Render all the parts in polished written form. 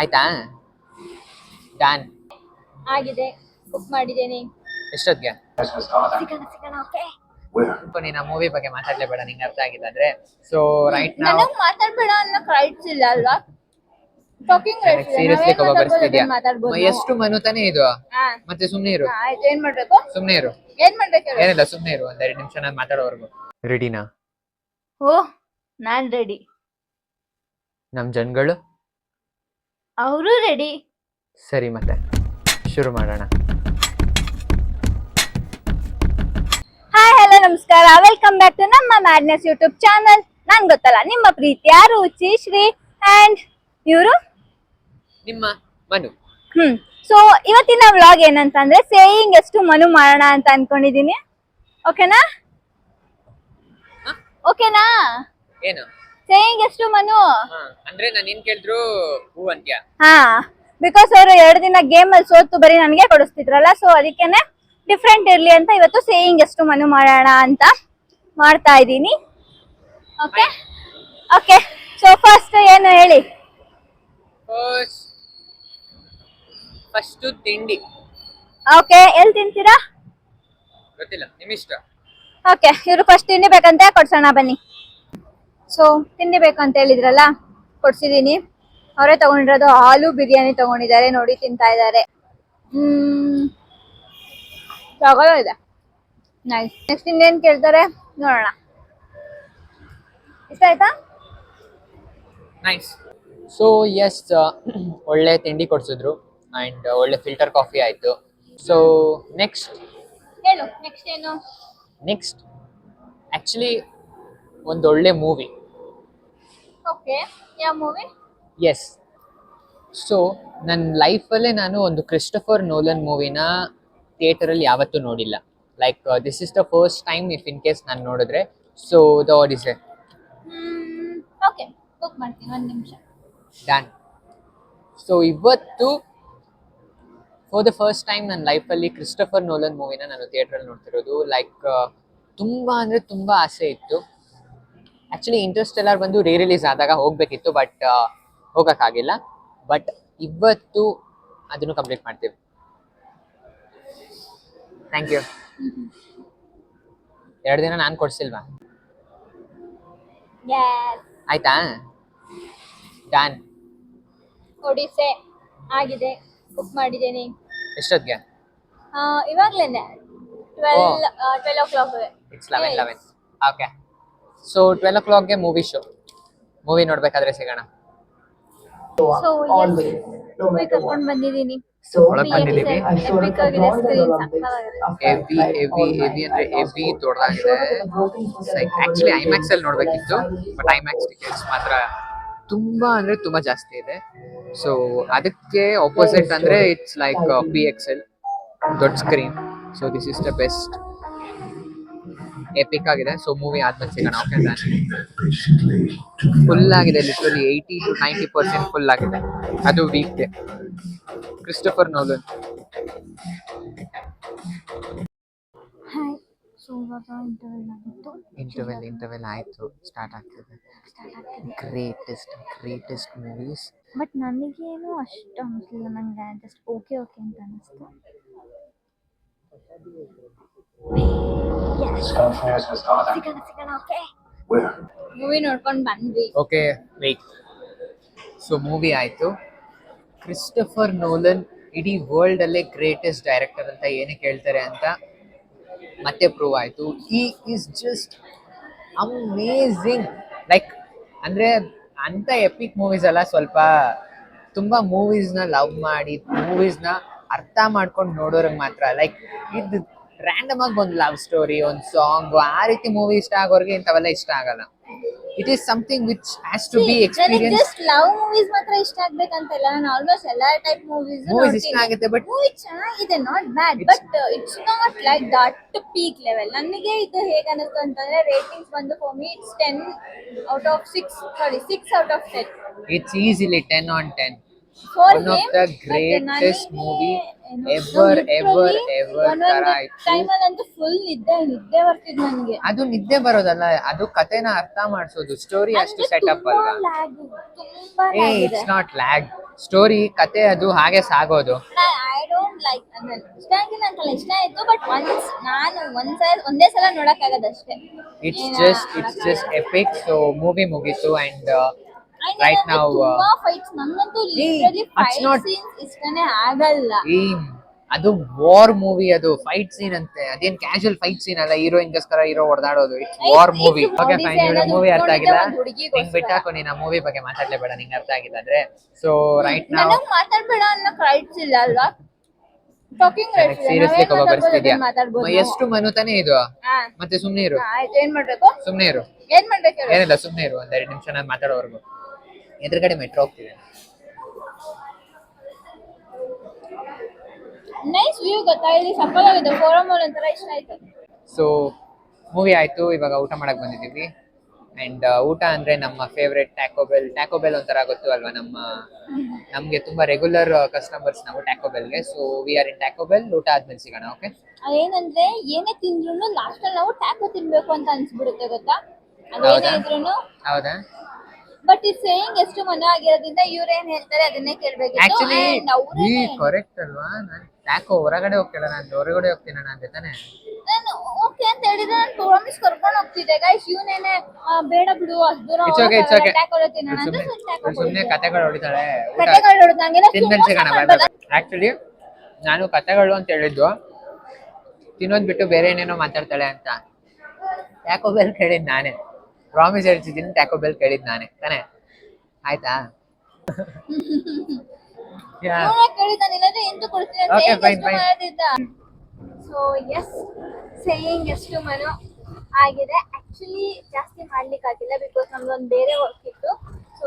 ಆಯ್ತಾ? ಡಾನ್. ಆಗಿದೆ. ಕುಕ್ ಮಾಡಿದ್ದೀನಿ. ಎಷ್ಟೊತ್ತಿಗೆ? ಸಿಗೋಣ ಓಕೆ. ನೀನು ಮೂವಿ ಬಗ್ಗೆ ಮಾತಾಡ್ಲೇಬೇಡ, ನಿಂಗೆ ಅರ್ಥ ಆಗಿಲ್ಲ ಅಂದ್ರೆ. ಸೊ ರೈಟ್ ನಾವು ನನಗ್ ಮಾತಾಡ್ಬೇಡ ಅನ್ನೋ ರೈಟ್ಸ್ ಇಲ್ಲ ಅಲ್ವಾ? ಟಾಕಿಂಗ್ ರೈಟ್ಸ್ ಇದೆ. ಸೀರಿಯಸ್ಲಿ ನಾವೇನ್ ಬರ್ಸ್ತಿದ್ಯಾ? ಮಾತಾಡ್ಬೋದು. ಎಷ್ಟು ಮನು ತಾನೇ ಇದು? ಹಾ. ಮತ್ತೆ ಸುಮ್ನೆ ಇರು, ಆಯ್ತು, ಏನ್ ಮಾಡ್ಬೇಕು? ಸುಮ್ನೆ ಇರು. ಏನ್ ಮಾಡ್ಬೇಕು ಹೇಳು? ಏನಿಲ್ಲ, ಸುಮ್ನೆ ಇರು, ಒಂದ್ 2 ನಿಮಿಷ ನಾನು ಮಾತಾಡೋವರೆಗೂ. ರೆಡಿನಾ? ಓ, ನಾನ್ ರೆಡಿ. ನಮ್ ಜನಗಳು ಅವರು ರೆಡಿ. ಸರಿ, ಮತ್ತೆ ಶುರು ಮಾಡೋಣ. ಹಾಯ್, ಹಲೋ, ನಮಸ್ಕಾರ. ವೆಲ್ಕಮ್ ಬ್ಯಾಕ್ ಟು ನಮ್ಮ ಮ್ಯಾಡ್ನೆಸ್ ಯೂಟ್ಯೂಬ್ ಚಾನಲ್. ನಾನ್ ಗೊತ್ತಲ್ಲ, ನಿಮ್ಮ ಪ್ರೀತಿಯ ರುಚಿ ಶ್ರೀ ಅಂಡ್ ಇವರು ನಿಮ್ಮ ಮನು. ಸೊ ಇವತ್ತಿನ ವ್ಲಾಗ್ ಏನಂತಂದ್ರೆ ಸೇಯಿಂಗ್ ಎಷ್ಟು ಮನು ಮಾಡೋಣ ಅಂತ ಅನ್ಕೊಂಡಿದೀನಿ. ಓಕೆನಾ? ಓಕೆನಾ? ಏನು ಸೇಯಿಂಗ್ ಎಷ್ಟು ಮನು? ಅಂದ್ರೆ ನಾನು ಏನ್ ಕೇಳಿದ್ರು ಹೂ ಅಂತ್ಯಾ? ಹಾ, ಬಿಕಾಸ್ ಅವರು 2 ದಿನ ಗೇಮ್ ಅಲ್ಲಿ ಸೋತು ಬರೀ ನನಗೆ ಕೊಡಿಸ್ತಿದ್ರಲ್ಲ, ಸೊ ಅದಕ್ಕೇನೆ ಡಿಫ್ರೆಂಟ್ ಇರ್ಲಿ ಅಂತ ಇವತ್ತು ಸೇಯಿಂಗ್ ಎಷ್ಟು ಮನು ಮಾಡೋಣ ಅಂತ ಮಾಡ್ತಾ ಇದ್ದೀನಿ. Okay okay. ಸೊ ಫಸ್ಟ್ ಏನು ಹೇಳಿ? ಫಸ್ಟ್ ತಿಂಡಿ. ಓಕೆ, ಎಲ್ಲಿ ತಿಂತೀರಾ? ಗೊತ್ತಿಲ್ಲ, ನಿಮ್ ಇಷ್ಟ. ಓಕೆ, ಇವರು ಫಸ್ಟ್ ತಿಂಡಿ ಬೇಕಂತ ಕೊಡ್ಸೋಣ ಬನ್ನಿ. ಸೊ ತಿಂಡಿ ಬೇಕಂತ ಹೇಳಿದ್ರಲ್ಲ, ಕೊಡ್ಸಿದೀನಿ. ಅವರೇ ತಗೊಂಡಿರೋದು ಆಲೂ ಬಿರಿಯಾನಿ ತಗೊಂಡಿದ್ದಾರೆ, ನೋಡಿ ತಿಂತಾ ಇದ್ದಾರೆ. ತಗೊಳ್ಳೋದೆ ನೈಸ್. ನೆಕ್ಸ್ಟ್ ಇನ್ನೇನ್ ಕೇಳ್ತಾರೆ ನೋಡೋಣ. ಇಷ್ಟ ಆಯ್ತಾ? ನೈಸ್. ಸೊ ಎಸ್, ಒಳ್ಳೆ ತಿಂಡಿ ಕೊಡ್ಸಿದ್ರು ಅಂಡ್ ಒಳ್ಳೆ ಫಿಲ್ಟರ್ ಕಾಫಿ ಆಯ್ತು. ಸೊ ನೆಕ್ಸ್ಟ್ ಹೇಳು, ನೆಕ್ಸ್ಟ್ ಏನು? ನೆಕ್ಸ್ಟ್ ಆಕ್ಚುಲಿ ಒಂದೊಳ್ಳೆ ಮೂವಿ. ಓಕೆ, ಯಾವ ಮೂವಿ? ಎಸ್. ಸೊ ನನ್ನ ಲೈಫಲ್ಲೇ ನಾನು ಒಂದು ಕ್ರಿಸ್ಟೋಫರ್ ನೋಲನ್ ಮೂವಿನ ಥಿಯೇಟರಲ್ಲಿ ಯಾವತ್ತೂ ನೋಡಿಲ್ಲ. Like this is the first time if in case ನಾನು ನೋಡಿದ್ರೆ. ಸೊ ದ ಆಡಿಸೆ. ಓಕೆ, ಬುಕ್ ಮಾಡ್ತೀನಿ, 1 ನಿಮಿಷ. ಡನ್. ಸೊ ಇವತ್ತು ಫಾರ್ ದ ಫಸ್ಟ್ ಟೈಮ್ ನನ್ನ ಲೈಫಲ್ಲಿ ಕ್ರಿಸ್ಟೋಫರ್ ನೋಲನ್ ಮೂವಿನ ನಾನು ಥಿಯೇಟ್ರಲ್ಲಿ ನೋಡ್ತಿರೋದು. ಲೈಕ್ ತುಂಬ ಅಂದರೆ ತುಂಬ ಆಸೆ ಇತ್ತು. ಆ್ಯಕ್ಚುಲಿ ಇಂಟರ್ಸ್ಟೆಲ್ಲರ್ ಬಂದು ರಿಲೀಸ್ ಆದಾಗ ಹೋಗಬೇಕಿತ್ತು, ಬಟ್ ಹೋಗೋಕ್ಕಾಗಿಲ್ಲ. ಬಟ್ ಇವತ್ತು ಅದನ್ನು ಕಂಪ್ಲೀಟ್ ಮಾಡ್ತೀವಿ. Thank you. 2 ದಿನ ನಾನು ಕೊಡ್ಸಿಲ್ವಾ? ಆಯ್ತಾ? ಡನ್. ಒಡಿಸೆ ಆಗಿದೆ, ಬುಕ್ ಮಾಡಿದ್ದೀನಿ. ಎಷ್ಟೊತ್ತಿಗೆ? ಇವಾಗ್ಲೇನೆ 12 o'clock. ಇಟ್ಸ್ 11. ಓಕೆ. ಸೊ 12 o'clockಗೆ ಮೂವಿ ಶೋ. ಮೂವಿ ನೋಡ್ಬೇಕಾದ್ರೆ ಸಿಗೋಣ. ಸೊ ಮೂವಿ ಕರ್ಕೊಂಡು ಬಂದಿದ್ದೀನಿ. ಒಳಗೆ ಬಂದಿದ್ದೀವಿ. ಎಪಿಕ್ ಆಗಿದೆ, ಸ್ಕ್ರೀನ್ ಸಕ್ಕತ್ತಾಗಿದೆ. ಎವಿ ಅಂದ್ರೆ ಎವಿ ದೊಡ್ಡದಾಗಿದೆ. ಆಕ್ಚುಲಿ ಐಮ್ಯಾಕ್ಸ್ ಅಲ್ಲಿ ನೋಡ್ಬೇಕಿತ್ತು, ಬಟ್ ಐಮ್ಯಾಕ್ಸ್ ಟಿಕೆಟ್ಸ್ ಮಾತ್ರ ತುಂಬಾ ಅಂದ್ರೆ ತುಂಬಾ ಜಾಸ್ತಿ ಇದೆ. ಸೊ ಅದಕ್ಕೆ ಆಪೋಸಿಟ್ ಅಂದ್ರೆ ಇಟ್ಸ್ ಲೈಕ್ PXL, ದೊಡ್ಡ screen. So this is the best. EPIC ಆಗಿದೆ. ಸೊ ಮೂವಿ ಆದ್ಮೇಲೆ ಸಿಗೋಣ. ಓಕೆ, ಫುಲ್ ಆಗಿದೆ, ಲಿಟ್ರಲಿ 80 to 90% ಫುಲ್ ಆಗಿದೆ. ಅದು weak day. Christopher Nolan. Hi. So ಇವಾಗ ಇಂಟರ್ವೆಲ್ ಆಯ್ತು, ಸ್ಟಾರ್ಟ್ ಆಗ್ತಿದೆ. Greatest movies. ಬಟ್ ನನಗೇನು ಅಷ್ಟು ಅನಿಸ್ಲಿಲ್ಲ. ನಂಗೆ ಜಸ್ಟ್ ಓಕೆ ಅಂತ ಅನಿಸ್ತು. ಸಿಗೋಣ ಓಕೆ. ಮೂವಿ ನೋಡ್ಕೊಂಡು ಬಂದ್ವಿ. Okay, wait. ಸೊ ಮೂವಿ ಆಯ್ತು. ಕ್ರಿಸ್ಟೋಫರ್ ನೋಲನ್ ಇಡೀ ವರ್ಲ್ಡ್ ಅಲ್ಲೇ ಗ್ರೇಟೆಸ್ಟ್ ಡೈರೆಕ್ಟರ್ ಅಂತ ಏನಕ್ಕೆ ಹೇಳ್ತಾರೆ ಅಂತ ಮತ್ತೆ ಪ್ರೂವ್ ಆಯ್ತು. He is just amazing. Like ಅಂದ್ರೆ ಅಂತ ಎಪಿಕ್ ಮೂವೀಸ್ ಅಲ್ಲ, ಸ್ವಲ್ಪ ತುಂಬಾ ಮೂವೀಸ್ನ ಲವ್ ಮಾಡಿ ಮೂವೀಸ್ನ ಅರ್ಥ ಮಾಡ್ಕೊಂಡು ನೋಡೋರಿಗೆ ಮಾತ್ರ. ಲೈಕ್ ಇದು ರ್ಯಾಂಡಮ್ ಆಗಿ ಒಂದು ಲವ್ ಸ್ಟೋರಿ, ಒಂದು ಸಾಂಗ್, ಆ ರೀತಿ ಮೂವಿ ಇಷ್ಟ ಆಗೋರಿಗೆ ಇಂಥವೆಲ್ಲ ಇಷ್ಟ ಆಗಲ್ಲ. It is something which has to be experience. Just love movies ಮಾತ್ರ ಇಷ್ಟ ಆಗ್ಬೇಕಂತಲ್ಲ, ನಾನು ಆಲ್ಮೋಸ್ಟ್ ಎಲ್ಲಾ ಟೈಪ್ ಮೂವೀಸ್ ಇಷ್ಟ ಆಗುತ್ತೆ. ಬಟ್ ಮೂವಿ ಚೆನ್ನಾಗಿದೆ, not bad, but it's not like that peak level. ನನಗೆ ಇದು ಹೇಗೆ ಅನಿಸ್ತು ಅಂತಂದ್ರೆ, ರೇಟಿಂಗ್ಸ್ ಬಂದು for me it's 10 out of 6 out of 10. It's easily 10 on 10. One of the greatest movie ever ever ever ತರ ಇತ್ತು. ಟೈಮಲ್ಲಂತೂ ಫುಲ್ ನಿದ್ದೆ ಬರ್ತಿದ್ ನನ್ಗೆ. ಅದು ನಿದ್ದೆ ಬರೋದಲ್ಲ, ಅದು ಕಥೆನ ಅರ್ಥ ಮಾಡಿಸೋದು. ಸ್ಟೋರಿ ಅಷ್ಟು ಸೆಟಪ್ ಅಲ್ವಾ? ತುಂಬಾ ಏ ಇಟ್ಸ್ ನಾಟ್ ಲ್ಯಾಗ್. ಸ್ಟೋರಿ ಕತೆ ಅದು ಹಾಗೆ ಸಾಗೋದು. ಐ ಡೋಂಟ್ ಲೈಕ್ ಇಷ್ಟ ಆಗಿಲ್ಲ ಅಂತಲ್ಲ, ಇಷ್ಟ ಆಯ್ತು. ಬಟ್ ನಾನು ಒಂದೇ ಸಲ ನೋಡಕ್ ಆಗೋದಷ್ಟೇ. It's just epic. So movie ಮುಗೀತು ಅಂಡ್ ರೈಟ್ ನಾವು ತುಂಬಾ ಫೈಟ್ಸ್, ನಂಗಂತೂ ಲಿಟರಲಿ ಫೈಟ್ ಸೀನ್ಸ್ ಇಷ್ಟನೇ ಆಗಲ್ಲ. ಅದು ವಾರ್ ಮೂವಿ, ಅದು ಫೈಟ್ ಸೀನ್ ಅಂತೆ. ಅದೇನ್ ಕ್ಯಾಶುವಲ್ ಫೈಟ್ ಸೀನ್ ಅಲ್ಲ, ಹೀರೋಯಿನ್ ಗೋಸ್ಕರ ಹೀರೋ ಹೊಡೆದಾಡೋದು. It's war movie. Okay fine, ನಿಮಗೆ ಮೂವಿ ಅರ್ಥ ಆಗಿಲ್ಲ, ನಿಂಗೆ ಬಿಟ್ಟಾಕು. ನೀನು ಆ ಮೂವಿ ಬಗ್ಗೆ ಮಾತಾಡ್ಲೇಬೇಡ, ನಿಂಗೆ ಅರ್ಥ ಆಗಿಲ್ಲ ಅಂದ್ರೆ. ಸೊ ರೈಟ್ ನಾವು ನನಗೆ ಮಾತಾಡ್ಬೇಡ ಅನ್ನೋ ರೈಟ್ಸ್ ಇಲ್ಲ ಅಲ್ವಾ? ಟಾಕಿಂಗ್ ರೈಟ್ಸ್ ಇಲ್ಲ. ಸೀರಿಯಸ್ಲಿ ನಾವೇನ್ ಕೋಪ ಬರ್ಸ್ತಿದ್ಯಾ? ಮಾತಾಡ್ಬೋದು. ಎಷ್ಟು ಮನು ತಾನೇ ಇದು, ಮತ್ತೆ ಸುಮ್ನೆ ಇರು. ಆಯ್ತು, ಏನ್ ಮಾಡ್ಬೇಕು? ಸುಮ್ನೆ ಇರು, ಏನ್ ಮಾಡ್ಬೇಕು ಹೇಳು? ಏನಿಲ್ಲ ಸುಮ್ನೆ ಇರು. ಒಂದ್ 2 ನಿಮಿಷ ನಾನು ಮಾತಾಡೋವರೆಗೂ. ಎದುರುಗಡೆ ಮೆಟ್ರೋ ಹೋಗ್ತಿದೆ. ನೈಸ್ ವ್ಯೂ ಗೊತ್ತಾ, ಇಲ್ಲಿ ಸಕ್ಕತ್ತಾಗಿದೆ. ಫೋರಮ್ ಮಾಲ್ ಒಂಥರ ಇಷ್ಟ ಆಯ್ತು. ಸೊ ಮೂವಿ ಆಯ್ತು, ಇವಾಗ ಊಟ ಮಾಡಕ್ ಬಂದಿದ್ದೀವಿ. ಅಂಡ್ ಊಟ ಅಂದ್ರೆ ನಮ್ಮ ಫೇವ್ರೆಟ್ ಟ್ಯಾಕೋಬೆಲ್ ಒಂಥರ ಗೊತ್ತು ಅಲ್ವಾ? ನಮ್ಗೆ ತುಂಬಾ ರೆಗ್ಯುಲರ್ ಕಸ್ಟಮರ್ಸ್ ನಾವು ಟ್ಯಾಕೋಬೆಲ್ಗೆ. ಸೊ ವಿ ಆರ್ ಇನ್ ಟ್ಯಾಕೋಬೆಲ್. ಊಟ ಆದ್ಮೇಲೆ ಸಿಗೋಣ. ಓಕೆ, ಅದೇನಂದ್ರೆ ಏನೇ ತಿಂದ್ರು ಲಾಸ್ಟ್ ಅಲ್ಲಿ ನಾವು ಟ್ಯಾಕೋ ತಿನ್ಬೇಕು ಅಂತ ಅನ್ಸ್ಬಿಡುತ್ತೆ ಗೊತ್ತಾ? ಅದೇನೇ ಇದ್ರು. ಹೌದಾ? ಬಟ್ ಈ ಸೇಯಿಂಗ್ ಎಷ್ಟು ಮನೆ ಆಗಿರೋದ್ರಿಂದ ಇವ್ರು ಏನ್ ಹೇಳ್ತಾರೆ ಅದನ್ನೇ ಕೇಳ್ಬೇಕಿತ್ತು. ಆಕ್ಚುಲಿ And ಅವ್ರೇನೆ ಕರೆಕ್ಟ್ ಅಲ್ವಾ? ನಾನು ಟ್ಯಾಕೋ ಹೊರಗಡೆ ಹೋಗ್ತಿಲ್ಲ, ನಾನು ಹೊರಗಡೆ ಹೋಗ್ತೀನಿ ಅಂದೆ ತಾನೆ. ನಾನು ಓಕೆ ಅಂತ ಹೇಳಿದ್ರೆ ನಾನು ಪ್ರಾಮಿಸ್ ಕರ್ಕೊಂಡು ಹೋಗ್ತಿದ್ದೆ ಗೈಸ್. ಇವನೇನೆ ಬೇಡ ಬಿಡು ಅಷ್ಟು ದೂರ It's okay. ಟ್ಯಾಕೋ ತಿನ್ನೋಣ ಅಂತ ಸುಮ್ನೆ ಕತೆಗಳು ಹೊಡಿತಾಳೆ. ಕತೆಗಳು ಹೊಡೆದಂಗೆಲ್ಲ ತಿಂದ್ಮೇಲೆ ಸಿಗೋಣ. ಆಕ್ಚುಲಿ ನಾನು ಕತೆಗಳು ಅಂತ ಹೇಳಿದ್ದು, ತಿನ್ನೋದ್ ಬಿಟ್ಟು ಬೇರೆ ಏನೇನೋ ಮಾತಾಡ್ತಾಳೆ ಅಂತ. ಟ್ಯಾಕೋಬೆಲ್ ಕೇಳಿದ್ ನಾನೇ, ಪ್ರಾಮಿಸ್ ಹೇಳ್ತಿದ್ದೀನಿ. ಟ್ಯಾಕೋಬೆಲ್ ಕೇಳಿದ್ ನಾನೇ ತಾನೆ, ಆಯ್ತಾ? ಕೇಳಿದಾನಿಲ್ಲದ್ರೆ ಎಂತೂ ಕೊಡ್ತೀನಿ ಅಂತ Okay, fine. ಮಾಡೋದಿದ್ದ. ಸೊ ಎಸ್, ಸೇಯಿಂಗ್ ಎಷ್ಟು ಮನು ಆಗಿದೆ. ಆಕ್ಚುಲಿ ಜಾಸ್ತಿ ಮಾಡ್ಲಿಕ್ಕೆ ಆಗಿಲ್ಲ, ಬಿಕಾಸ್ ನಮ್ದೊಂದು ಬೇರೆ ವರ್ಕ್ ಇತ್ತು. ಸೊ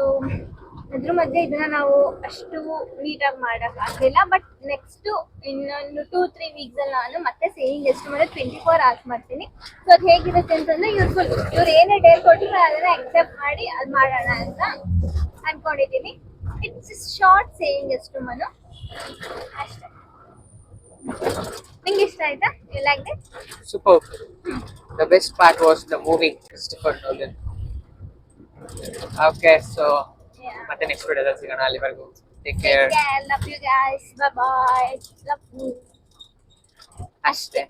ಅದ್ರ ಮಧ್ಯೆ ಇದನ್ನ ನಾವು ಅಷ್ಟು ನೀಟಾಗಿ ಮಾಡಕ್ ಆಗ್ಲಿಲ್ಲ. ಬಟ್ ನೆಕ್ಸ್ಟ್ ಇನ್ನೊಂದು 2-3 ವೀಕ್ಸ್ ಅಲ್ಲಿ ನಾನು ಮತ್ತೆ ಸೇಯಿಂಗ್ ಎಷ್ಟು ಮನೆ 24 hours ಮಾಡ್ತೀನಿ. ಸೊ ಅದು ಹೇಗಿರುತ್ತೆ ಅಂತಂದ್ರೆ ಇವ್ರು ಏನೇ ಡೇಟ್ ಕೊಟ್ಟರು ನಾನು ಅದನ್ನ ಅಕ್ಸೆಪ್ಟ್ ಮಾಡಿ ಅದು ಮಾಡೋಣ ಅಂತ ಅನ್ಕೊಂಡಿದ್ದೀನಿ. ಇಟ್ಸ್ ಶಾರ್ಟ್ ಸೇಯಿಂಗ್ ಎಷ್ಟು ಮನು ಅಷ್ಟೇ. ನಿಂಗೆ ಇಷ್ಟ ಆಯ್ತಾ? You like it? Superb. The best part was the movie, Christopher Nolan. Okay, so ಮತ್ತೆ ನೆಕ್ಸ್ಟ್ ವಿಡಿಯೋದಲ್ಲಿ ಸಿಗೋಣ. ಅಲ್ಲಿವರೆಗೂ take care. Love you guys. Bye bye. Love you. ಅಷ್ಟೇ.